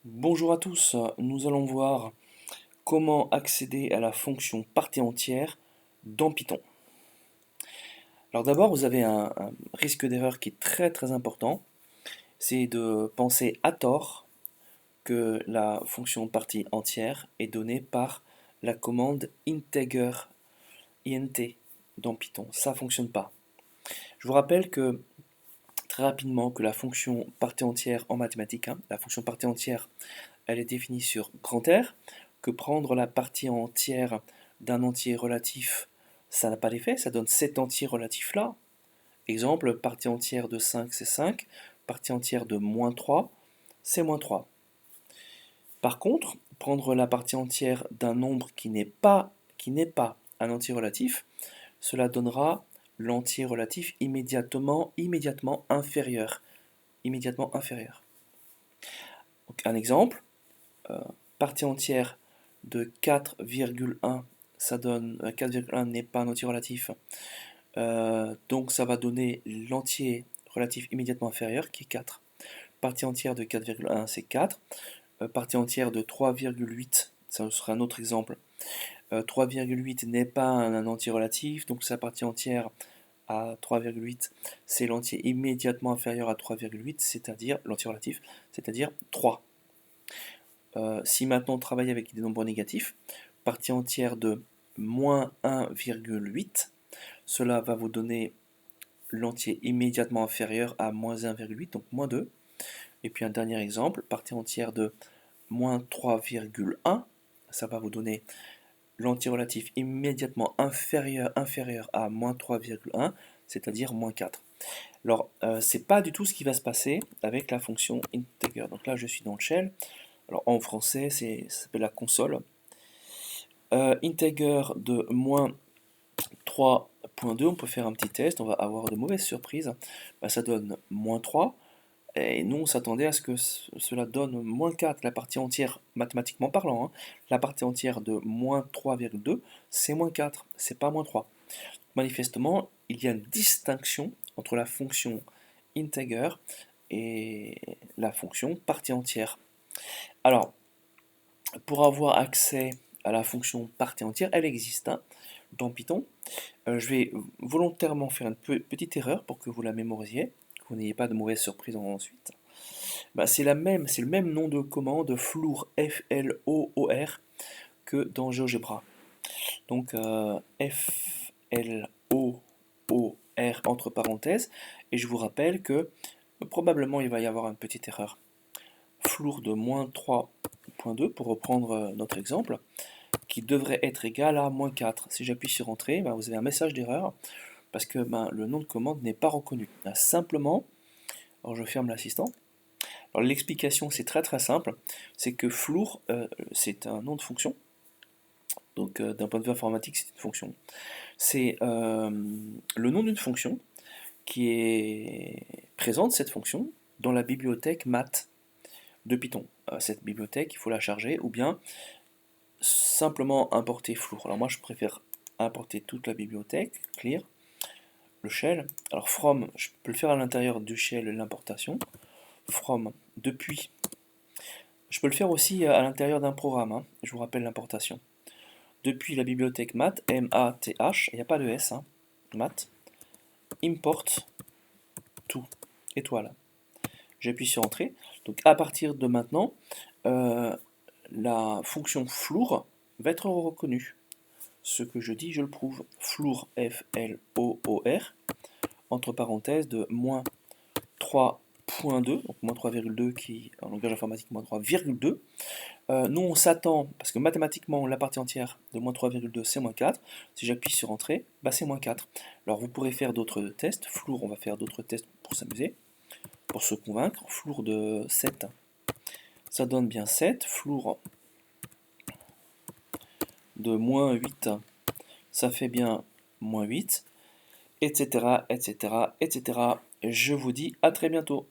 Bonjour à tous, nous allons voir comment accéder à la fonction partie entière dans Python. Alors d'abord, vous avez un risque d'erreur qui est très important, c'est de penser à tort que la fonction partie entière est donnée par la commande integer, int, dans Python. Ça ne fonctionne pas. Je vous rappelle que très rapidement que la fonction partie entière en mathématiques, la fonction partie entière, elle est définie sur grand R, que prendre la partie entière d'un entier relatif, ça n'a pas d'effet, ça donne cet entier relatif-là. Exemple, partie entière de 5, c'est 5, partie entière de moins 3, c'est moins 3. Par contre, prendre la partie entière d'un nombre qui n'est pas un entier relatif, cela donnera l'entier relatif immédiatement inférieur. Donc, un exemple, partie entière de 4,1, ça donne 4,1 n'est pas un entier relatif, donc ça va donner l'entier relatif immédiatement inférieur qui est 4. Partie entière de 4,1 c'est 4, partie entière de 3,8, ça sera un autre exemple. 3,8 n'est pas un entier relatif, donc sa partie entière à 3,8 c'est l'entier immédiatement inférieur à 3,8, c'est-à-dire l'entier relatif, c'est-à-dire 3. Si maintenant on travaille avec des nombres négatifs, partie entière de moins 1,8, cela va vous donner l'entier immédiatement inférieur à moins 1,8, donc moins 2. Et puis un dernier exemple, partie entière de moins 3,1, ça va vous donner l'entier relatif immédiatement inférieur à moins 3,1, c'est-à-dire moins 4. Alors, c'est pas du tout ce qui va se passer avec la fonction integer. Donc là, je suis dans le shell. Alors en français, ça s'appelle la console. Integer de moins 3.2, on peut faire un petit test, on va avoir de mauvaises surprises. Ça donne moins 3, et nous on s'attendait à ce que cela donne moins 4, la partie entière mathématiquement parlant. La partie entière de moins 3,2, c'est moins 4, c'est pas moins 3. Manifestement, il y a une distinction entre la fonction integer et la fonction partie entière. Alors, pour avoir accès à la fonction partie entière, elle existe dans Python. Je vais volontairement faire une petite erreur pour que vous la mémorisiez, que vous n'ayez pas de mauvaises surprises ensuite. C'est le même nom de commande floor, F-L-O-O-R, que dans GeoGebra. Donc F-L-O-O-R entre parenthèses, et je vous rappelle que probablement il va y avoir une petite erreur. Floor de moins 3.2, pour reprendre notre exemple, qui devrait être égal à moins 4. Si j'appuie sur Entrée, vous avez un message d'erreur, parce que le nom de commande n'est pas reconnu. Simplement, alors je ferme l'assistant. Alors l'explication c'est très simple, c'est que floor c'est un nom de fonction, donc d'un point de vue informatique c'est une fonction. C'est le nom d'une fonction qui est présente, cette fonction, dans la bibliothèque math de Python. Cette bibliothèque, il faut la charger, ou bien simplement importer floor. Alors moi je préfère importer toute la bibliothèque, clear, le shell. Alors from, je peux le faire à l'intérieur du shell l'importation. From, depuis. Je peux le faire aussi à l'intérieur d'un programme, je vous rappelle l'importation. Depuis la bibliothèque math, M-A-T-H, il n'y a pas de S, math, import tout, étoile. J'appuie sur Entrée. Donc à partir de maintenant, la fonction floor va être reconnue. Ce que je dis, je le prouve. Floor, F-L-O-O-R, entre parenthèses de moins 3.2, donc moins 3,2 qui, en langage informatique, moins 3,2. Nous, on s'attend, parce que mathématiquement, la partie entière de moins 3,2, c'est moins 4. Si j'appuie sur Entrée, c'est moins 4. Alors, vous pourrez faire d'autres tests. Floor, on va faire d'autres tests pour s'amuser, pour se convaincre. Floor de 7, ça donne bien 7. Floor de moins 8, ça fait bien moins 8, etc., etc., etc. Je vous dis à très bientôt.